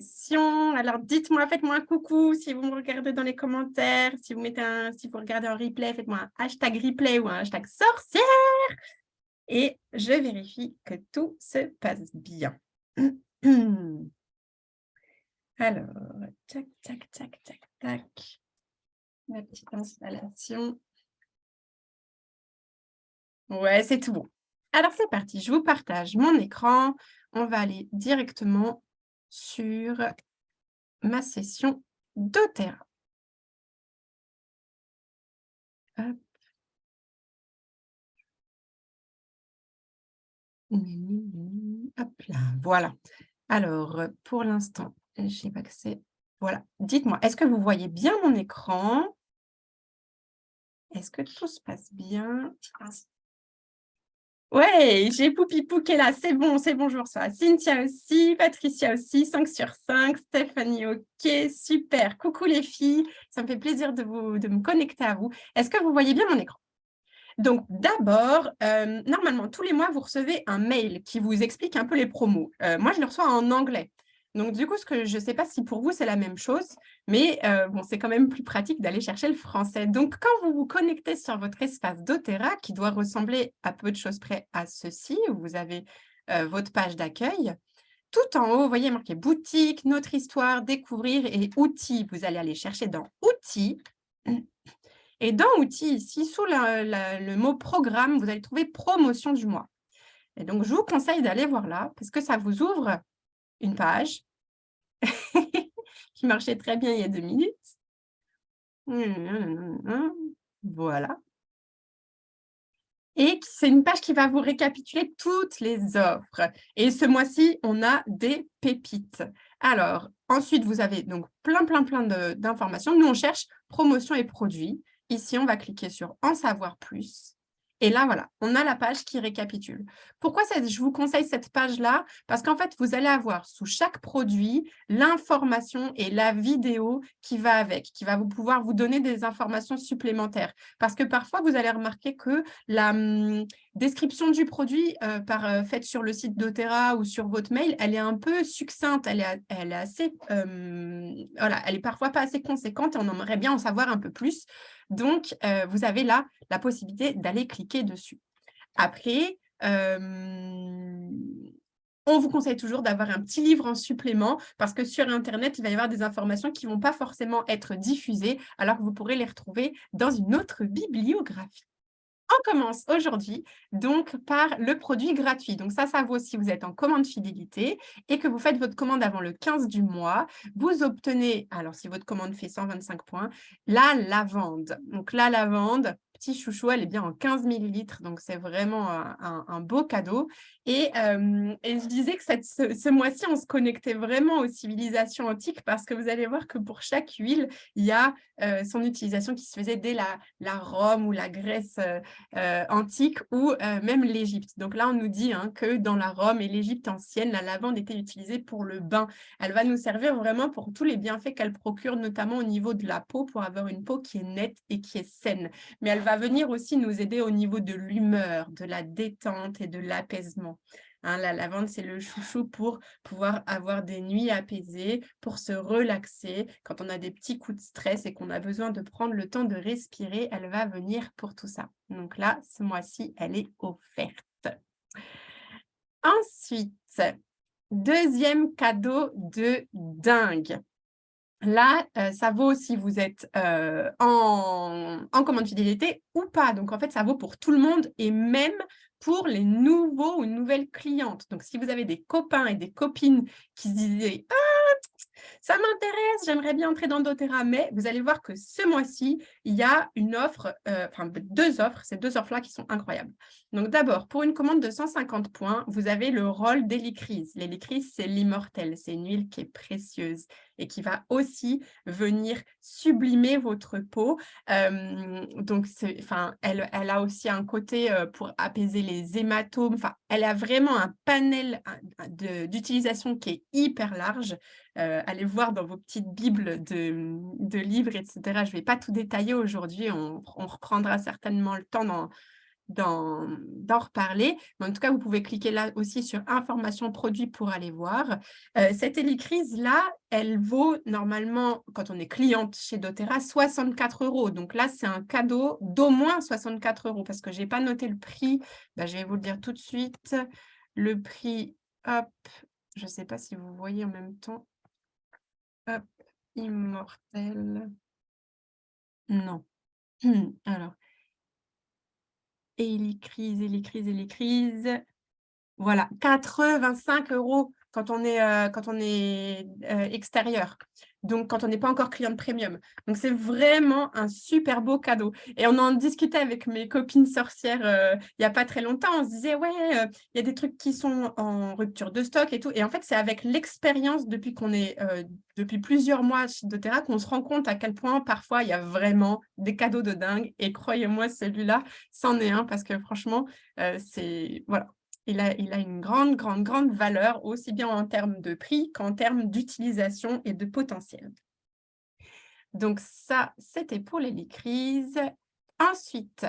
session. Alors, dites-moi, faites-moi un coucou si vous me regardez dans les commentaires. Si vous regardez en replay, faites-moi un hashtag replay ou un hashtag sorcière. Et je vérifie que tout se passe bien. Alors, tac, tac, tac, tac, tac. La petite installation. Ouais, c'est tout bon. Alors, c'est parti. Je vous partage mon écran. On va aller directement sur ma session doTERRA. Hop. Hop là, voilà. Alors, pour l'instant, j'ai pas accès. Voilà. Dites-moi, est-ce que vous voyez bien mon écran? Est-ce que tout se passe bien? Ouais, j'ai Poupipou qui est là, c'est bon, je vous reçois. Cynthia aussi, Patricia aussi, 5 sur 5, Stéphanie, OK, super. Coucou les filles, ça me fait plaisir de me connecter à vous. Est-ce que vous voyez bien mon écran? Donc d'abord, normalement, tous les mois, vous recevez un mail qui vous explique un peu les promos. Moi, je le reçois en anglais. Donc du coup, je ne sais pas si pour vous, c'est la même chose, mais bon, c'est quand même plus pratique d'aller chercher le français. Donc quand vous vous connectez sur votre espace doTERRA, qui doit ressembler à peu de choses près à ceci, où vous avez votre page d'accueil, tout en haut, vous voyez marqué boutique, notre histoire, découvrir et outils. Vous allez aller chercher dans outils. Et dans outils, ici, sous le mot programme, vous allez trouver promotion du mois. Et donc, je vous conseille d'aller voir là, parce que ça vous ouvre une page qui marchait très bien il y a 2 minutes. Voilà. Et c'est une page qui va vous récapituler toutes les offres. Et ce mois-ci, on a des pépites. Alors, ensuite, vous avez donc plein d'informations. Nous, on cherche promotion et produits. Ici, on va cliquer sur « En savoir plus ». Et là, voilà, on a la page qui récapitule. Pourquoi je vous conseille cette page-là? Parce qu'en fait, vous allez avoir sous chaque produit l'information et la vidéo qui va avec, qui va pouvoir vous donner des informations supplémentaires. Parce que parfois, vous allez remarquer que la description du produit faite sur le site doTERRA ou sur votre mail, elle est un peu succincte, elle est assez, voilà, elle est parfois pas assez conséquente et on aimerait bien en savoir un peu plus. Donc, vous avez là la possibilité d'aller cliquer dessus. Après, on vous conseille toujours d'avoir un petit livre en supplément parce que sur Internet, il va y avoir des informations qui ne vont pas forcément être diffusées alors que vous pourrez les retrouver dans une autre bibliographie. On commence aujourd'hui donc par le produit gratuit. Donc ça vaut si vous êtes en commande fidélité et que vous faites votre commande avant le 15 du mois. Vous obtenez, alors si votre commande fait 125 points, la lavande. Donc la lavande, petit chouchou, elle est bien en 15 millilitres, donc c'est vraiment un beau cadeau. Et je disais que ce mois-ci, on se connectait vraiment aux civilisations antiques parce que vous allez voir que pour chaque huile, il y a son utilisation qui se faisait dès la Rome ou la Grèce antique ou même l'Égypte. Donc là, on nous dit que dans la Rome et l'Égypte ancienne, la lavande était utilisée pour le bain. Elle va nous servir vraiment pour tous les bienfaits qu'elle procure, notamment au niveau de la peau, pour avoir une peau qui est nette et qui est saine. Mais elle va venir aussi nous aider au niveau de l'humeur, de la détente et de l'apaisement. La lavande, c'est le chouchou pour pouvoir avoir des nuits apaisées, pour se relaxer. Quand on a des petits coups de stress et qu'on a besoin de prendre le temps de respirer, elle va venir pour tout ça. Donc là, ce mois-ci, elle est offerte. Ensuite, deuxième cadeau de dingue. Là, ça vaut si vous êtes en commande fidélité ou pas. Donc, en fait, ça vaut pour tout le monde et même pour les nouveaux ou nouvelles clientes. Donc, si vous avez des copains et des copines qui se disaient « Ah, ça m'intéresse, j'aimerais bien entrer dans doTERRA », mais vous allez voir que ce mois-ci, il y a une offre, enfin 2 offres, ces 2 offres-là qui sont incroyables. Donc d'abord, pour une commande de 150 points, vous avez le rôle d'hélicryse. L'hélicryse, c'est l'immortel, c'est une huile qui est précieuse et qui va aussi venir sublimer votre peau. Donc, elle a aussi un côté pour apaiser les hématomes. Enfin, elle a vraiment un panel d'utilisation qui est hyper large. Allez voir dans vos petites bibles de livres, etc. Je ne vais pas tout détailler aujourd'hui. On reprendra certainement le temps d'en reparler. Mais en tout cas, vous pouvez cliquer là aussi sur informations produits pour aller voir. Cette hélicryse-là, elle vaut normalement, quand on est cliente chez doTERRA, 64 €. Donc là, c'est un cadeau d'au moins 64 € parce que je n'ai pas noté le prix. Je vais vous le dire tout de suite. Le prix, hop, je ne sais pas si vous voyez en même temps. Hop, Immortel. Non. Alors, hélicryse. Voilà, 85 € quand on est extérieur. Donc, quand on n'est pas encore cliente premium. Donc, c'est vraiment un super beau cadeau. Et on en discutait avec mes copines sorcières il n'y a pas très longtemps. On se disait, ouais, il y a des trucs qui sont en rupture de stock et tout. Et en fait, c'est avec l'expérience depuis qu'on est depuis plusieurs mois chez doTERRA qu'on se rend compte à quel point parfois il y a vraiment des cadeaux de dingue. Et croyez-moi, celui-là, c'en est un parce que franchement, c'est voilà. Il a une grande valeur, aussi bien en termes de prix qu'en termes d'utilisation et de potentiel. Donc ça, c'était pour l'hélicryse. Ensuite,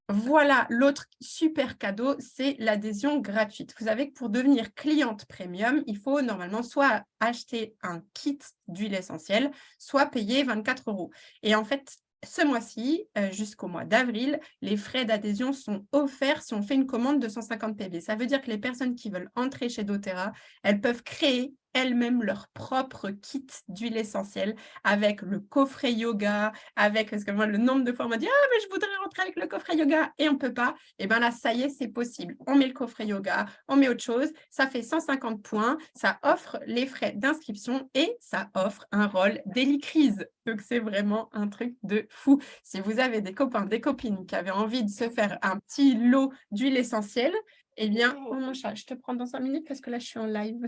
voilà l'autre super cadeau, c'est l'adhésion gratuite. Vous savez que pour devenir cliente premium, il faut normalement soit acheter un kit d'huile essentielle, soit payer 24 €. Et en fait, ce mois-ci, jusqu'au mois d'avril, les frais d'adhésion sont offerts si on fait une commande de 150 PV. Ça veut dire que les personnes qui veulent entrer chez doTERRA, elles peuvent créer elles-mêmes leur propre kit d'huile essentielle avec le coffret yoga, parce que moi, le nombre de fois, on m'a dit « Ah, mais je voudrais rentrer avec le coffret yoga » et on ne peut pas. Et bien là, ça y est, c'est possible. On met le coffret yoga, on met autre chose, ça fait 150 points, ça offre les frais d'inscription et ça offre un rôle d'hélicryse. Donc, c'est vraiment un truc de fou. Si vous avez des copains, des copines qui avaient envie de se faire un petit lot d'huile essentielle, eh bien, oh mon chat, je te prends dans 5 minutes parce que là, je suis en live.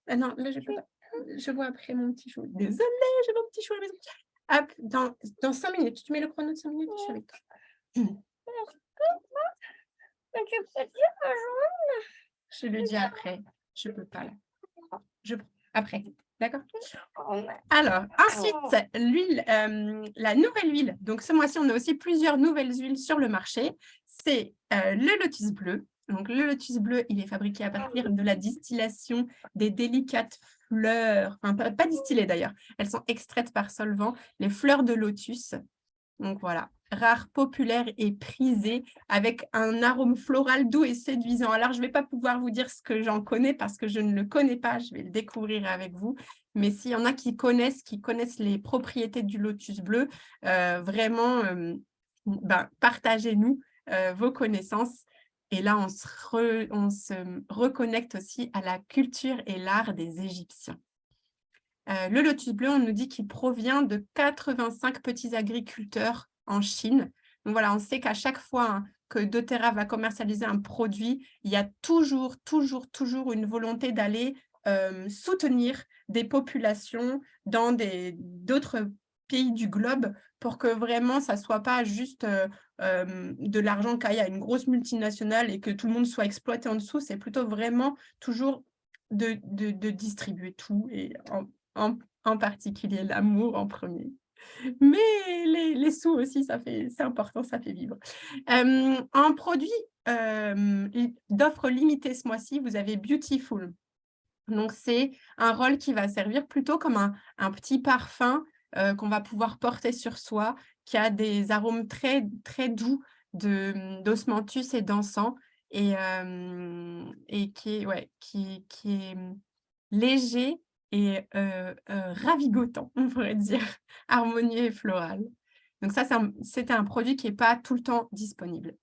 Ah non, là, je ne peux pas. Je vois après mon petit chou. Désolée, j'ai mon petit chou à la maison. Hop, dans 5 minutes. Tu mets le chrono de 5 minutes, je suis avec toi. Je le dis après. Je ne peux pas là. Après, d'accord? Alors, ensuite, l'huile, la nouvelle huile. Donc, ce mois-ci, on a aussi plusieurs nouvelles huiles sur le marché. C'est le lotus bleu. Donc, le lotus bleu, il est fabriqué à partir de la distillation des délicates fleurs, enfin, pas distillées d'ailleurs, elles sont extraites par solvant, les fleurs de lotus. Donc voilà, rare, populaire et prisé, avec un arôme floral doux et séduisant. Alors, je ne vais pas pouvoir vous dire ce que j'en connais parce que je ne le connais pas, je vais le découvrir avec vous. Mais s'il y en a qui connaissent les propriétés du lotus bleu, vraiment, partagez-nous vos connaissances. Et là, on se reconnecte aussi à la culture et l'art des Égyptiens. Le lotus bleu, on nous dit qu'il provient de 85 petits agriculteurs en Chine. Donc voilà, on sait qu'à chaque fois que doTERRA va commercialiser un produit, il y a toujours une volonté d'aller soutenir des populations dans d'autres pays du globe pour que vraiment ça ne soit pas juste de l'argent qu'il y a une grosse multinationale et que tout le monde soit exploité en dessous. C'est plutôt vraiment toujours de distribuer tout et en particulier l'amour en premier. Mais les sous aussi, c'est important, ça fait vivre. En produit d'offres limitées ce mois-ci, vous avez Beautiful. Donc, c'est un rôle qui va servir plutôt comme un petit parfum qu'on va pouvoir porter sur soi, qui a des arômes très, très doux d'osmanthus et d'encens et qui est léger et ravigotant, on pourrait dire, harmonieux et floral. Donc ça, c'était un produit qui n'est pas tout le temps disponible.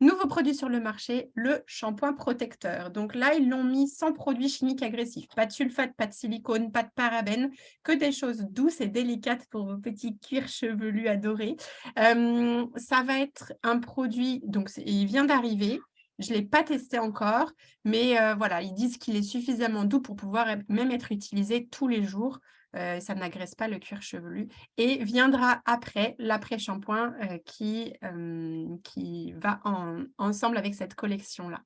Nouveau produit sur le marché, le shampoing protecteur. Donc là, ils l'ont mis sans produits chimiques agressifs. Pas de sulfate, pas de silicone, pas de parabènes, que des choses douces et délicates pour vos petits cuirs chevelus adorés. Ça va être un produit, donc il vient d'arriver. Je ne l'ai pas testé encore, mais voilà, ils disent qu'il est suffisamment doux pour pouvoir même être utilisé tous les jours. Ça n'agresse pas le cuir chevelu. Et viendra après l'après-shampoing qui va ensemble avec cette collection-là.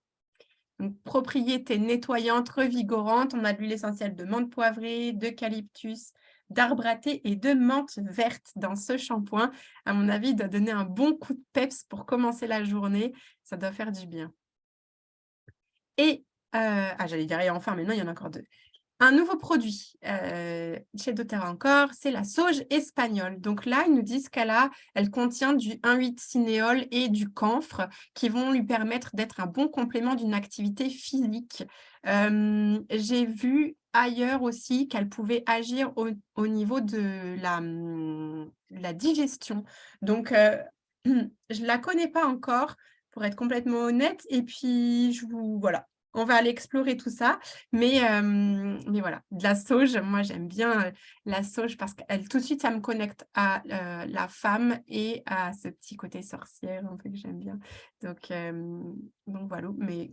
Donc, propriété nettoyante, revigorante. On a de l'huile essentielle de menthe poivrée, d'eucalyptus, d'arbre à thé et de menthe verte dans ce shampoing. À mon avis, il doit donner un bon coup de peps pour commencer la journée. Ça doit faire du bien. Et, j'allais dire et enfin, mais non, il y en a encore 2. Un nouveau produit, chez doTERRA encore, c'est la sauge espagnole. Donc là, ils nous disent elle contient du 1,8-cinéol et du camphre qui vont lui permettre d'être un bon complément d'une activité physique. J'ai vu ailleurs aussi qu'elle pouvait agir au niveau de la digestion. Donc, je ne la connais pas encore, pour être complètement honnête. Et puis, voilà, on va aller explorer tout ça. Mais voilà, de la sauge, moi j'aime bien la sauge parce qu'elle tout de suite, ça me connecte à la femme et à ce petit côté sorcière un peu que j'aime bien. Donc voilà, mais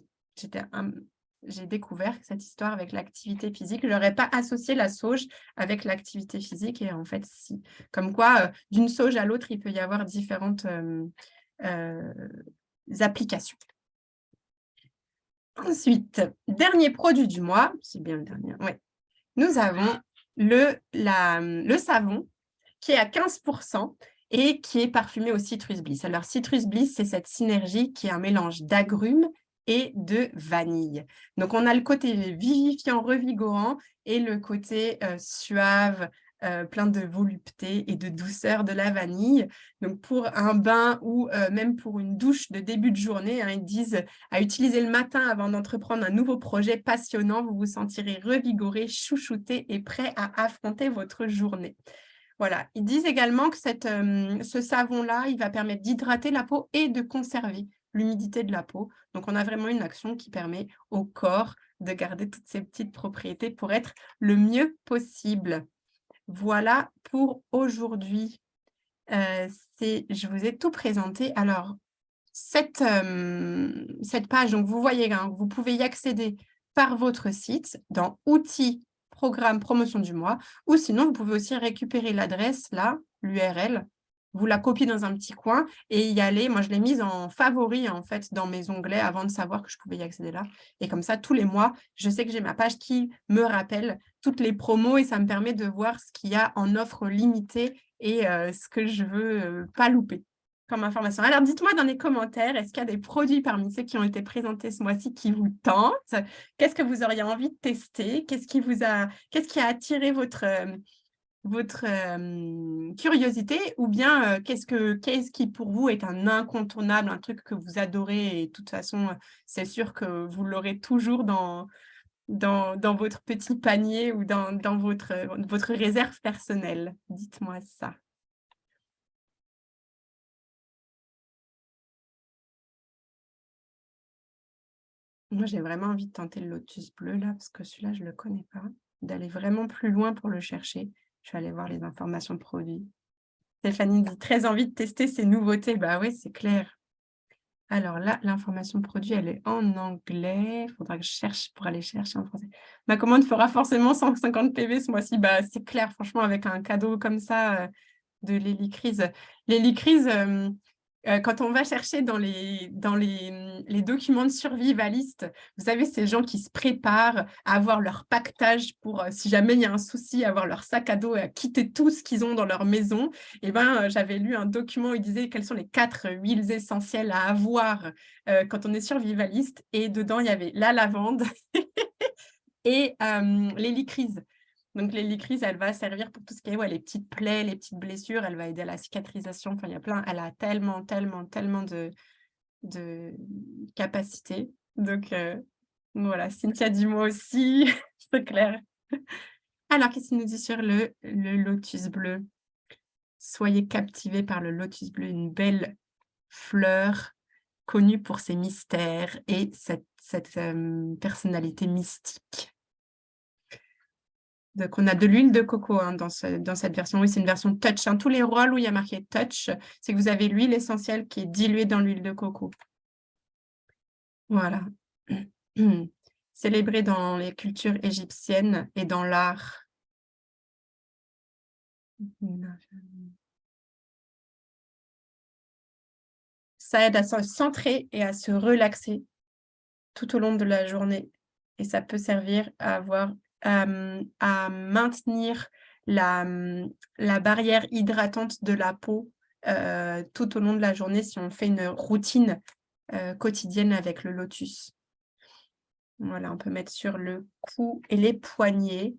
j'ai découvert cette histoire avec l'activité physique. Je n'aurais pas associé la sauge avec l'activité physique et en fait, si. Comme quoi, d'une sauge à l'autre, il peut y avoir différentes applications. Ensuite, dernier produit du mois, c'est bien le dernier, ouais. Nous avons le savon qui est à 15% et qui est parfumé au Citrus Bliss. Alors, Citrus Bliss, c'est cette synergie qui est un mélange d'agrumes et de vanille. Donc, on a le côté vivifiant, revigorant et le côté suave, plein de volupté et de douceur de la vanille. Donc, pour un bain ou même pour une douche de début de journée, ils disent à utiliser le matin avant d'entreprendre un nouveau projet passionnant, vous vous sentirez revigoré, chouchouté et prêt à affronter votre journée. Voilà, ils disent également que ce savon-là, il va permettre d'hydrater la peau et de conserver l'humidité de la peau. Donc, on a vraiment une action qui permet au corps de garder toutes ces petites propriétés pour être le mieux possible. Voilà pour aujourd'hui. Je vous ai tout présenté. Alors, cette page, donc vous voyez, vous pouvez y accéder par votre site dans outils, programme, promotion du mois, ou sinon, vous pouvez aussi récupérer l'adresse, là, l'URL, vous la copiez dans un petit coin et y aller. Moi, je l'ai mise en favori, en fait, dans mes onglets avant de savoir que je pouvais y accéder là. Et comme ça, tous les mois, je sais que j'ai ma page qui me rappelle toutes les promos et ça me permet de voir ce qu'il y a en offre limitée et ce que je veux pas louper comme information. Alors, dites-moi dans les commentaires, est-ce qu'il y a des produits parmi ceux qui ont été présentés ce mois-ci qui vous tentent? Qu'est-ce que vous auriez envie de tester? Qu'est-ce qui a attiré votre curiosité? Ou bien, qu'est-ce qui pour vous est un incontournable, un truc que vous adorez et de toute façon, c'est sûr que vous l'aurez toujours dans votre petit panier ou dans votre réserve personnelle? Dites-moi ça. Moi, j'ai vraiment envie de tenter le lotus bleu, là, parce que celui-là, je ne le connais pas. D'aller vraiment plus loin pour le chercher. Je vais aller voir les informations produits. Stéphanie dit « Très envie de tester ces nouveautés ». Bah oui, c'est clair. Alors là, l'information produit, elle est en anglais. Il faudra que je cherche pour aller chercher en français. Ma commande fera forcément 150 PV ce mois-ci. Bah, c'est clair, franchement, avec un cadeau comme ça de l'hélicryse. L'hélicryse, quand on va chercher dans les documents de survivaliste, vous savez, ces gens qui se préparent à avoir leur pactage pour, si jamais il y a un souci, avoir leur sac à dos et à quitter tout ce qu'ils ont dans leur maison. Et j'avais lu un document où il disait quelles sont les 4 huiles essentielles à avoir quand on est survivaliste. Et dedans, il y avait la lavande et l'hélicryse. Donc, l'hélicryse, elle va servir pour tout ce qui est les petites plaies, les petites blessures. Elle va aider à la cicatrisation. Enfin, il y a plein. Elle a tellement de capacités. Donc, voilà. Cynthia dit moi aussi. C'est clair. Alors, qu'est-ce qu'il nous dit sur le lotus bleu? Soyez captivés par le lotus bleu, une belle fleur connue pour ses mystères et cette personnalité mystique. Donc, on a de l'huile de coco dans cette version. Oui, c'est une version touch. Tous les rôles où il y a marqué touch, c'est que vous avez l'huile essentielle qui est diluée dans l'huile de coco. Voilà. Célébré dans les cultures égyptiennes et dans l'art. Ça aide à se centrer et à se relaxer tout au long de la journée. Et ça peut servir à maintenir la barrière hydratante de la peau tout au long de la journée si on fait une routine quotidienne avec le lotus. Voilà, on peut mettre sur le cou et les poignets.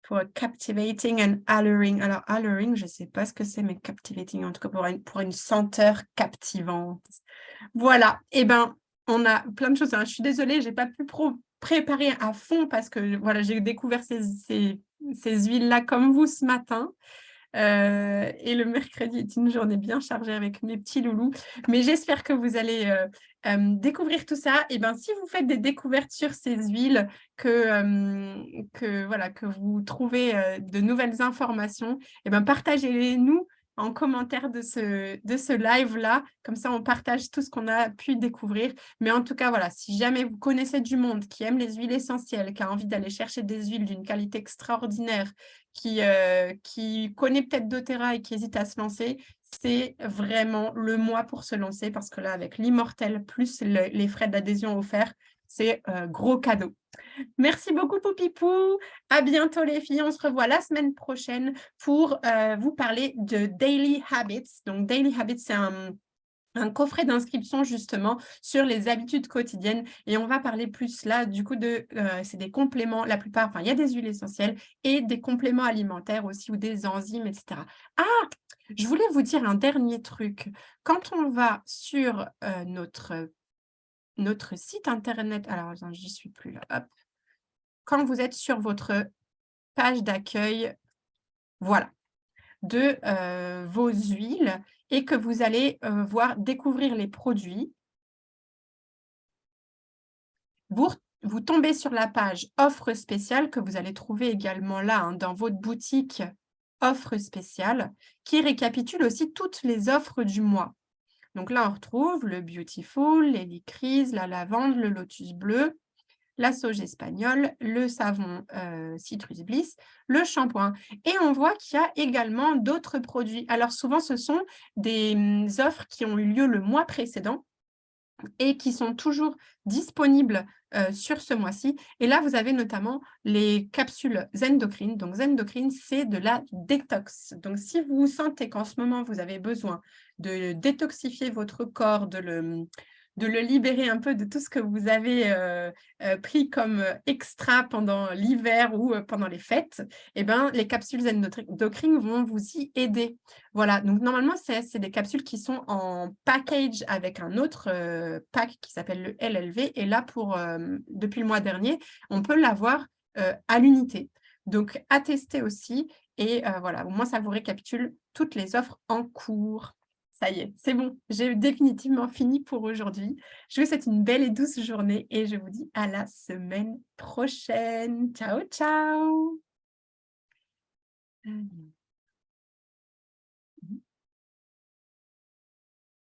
Pour captivating and alluring. Alors alluring, je ne sais pas ce que c'est, mais captivating, en tout cas pour une senteur captivante. Voilà, et ben, on a plein de choses, hein. Je suis désolée, j'ai pas pu préparer à fond parce que voilà, j'ai découvert ces huiles-là comme vous ce matin. Et le mercredi est une journée bien chargée avec mes petits loulous. Mais j'espère que vous allez découvrir tout ça. Et ben, si vous faites des découvertes sur ces huiles, voilà, que vous trouvez de nouvelles informations, et ben, partagez-les-nous en commentaire de ce live-là. Comme ça, on partage tout ce qu'on a pu découvrir. Mais en tout cas, voilà, si jamais vous connaissez du monde qui aime les huiles essentielles, qui a envie d'aller chercher des huiles d'une qualité extraordinaire, qui connaît peut-être doTERRA et qui hésite à se lancer, c'est vraiment le mois pour se lancer parce que là, avec l'Immortel plus les frais d'adhésion offerts, c'est gros cadeau. Merci beaucoup, Poupipou. À bientôt, les filles. On se revoit la semaine prochaine pour vous parler de Daily Habits. Donc, Daily Habits, c'est un coffret d'inscription justement sur les habitudes quotidiennes et on va parler plus là du coup c'est des compléments, la plupart, enfin il y a des huiles essentielles et des compléments alimentaires aussi ou des enzymes, etc. Ah, je voulais vous dire un dernier truc. Quand on va sur notre site internet, alors attends, j'y suis plus là, hop. Quand vous êtes sur votre page d'accueil, voilà, de vos huiles et que vous allez découvrir les produits, vous tombez sur la page offre spéciale que vous allez trouver également là dans votre boutique offre spéciale qui récapitule aussi toutes les offres du mois. Donc là, on retrouve le Beautiful, l'hélicryse, la lavande, le lotus bleu, la sauge espagnole, le savon Citrus Bliss, le shampoing. Et on voit qu'il y a également d'autres produits. Alors souvent, ce sont des offres qui ont eu lieu le mois précédent et qui sont toujours disponibles sur ce mois-ci. Et là, vous avez notamment les capsules Zendocrine. Donc, Zendocrine, c'est de la détox. Donc, si vous sentez qu'en ce moment, vous avez besoin de détoxifier votre corps, de le libérer un peu de tout ce que vous avez pris comme extra pendant l'hiver ou pendant les fêtes, eh ben, les capsules Zendocrine vont vous y aider. Voilà, donc normalement, c'est des capsules qui sont en package avec un autre pack qui s'appelle le LLV. Et là, depuis le mois dernier, on peut l'avoir à l'unité. Donc, à tester aussi. Et voilà, au moins, ça vous récapitule toutes les offres en cours. Ça y est, c'est bon, j'ai définitivement fini pour aujourd'hui. Je vous souhaite une belle et douce journée et je vous dis à la semaine prochaine. Ciao, ciao!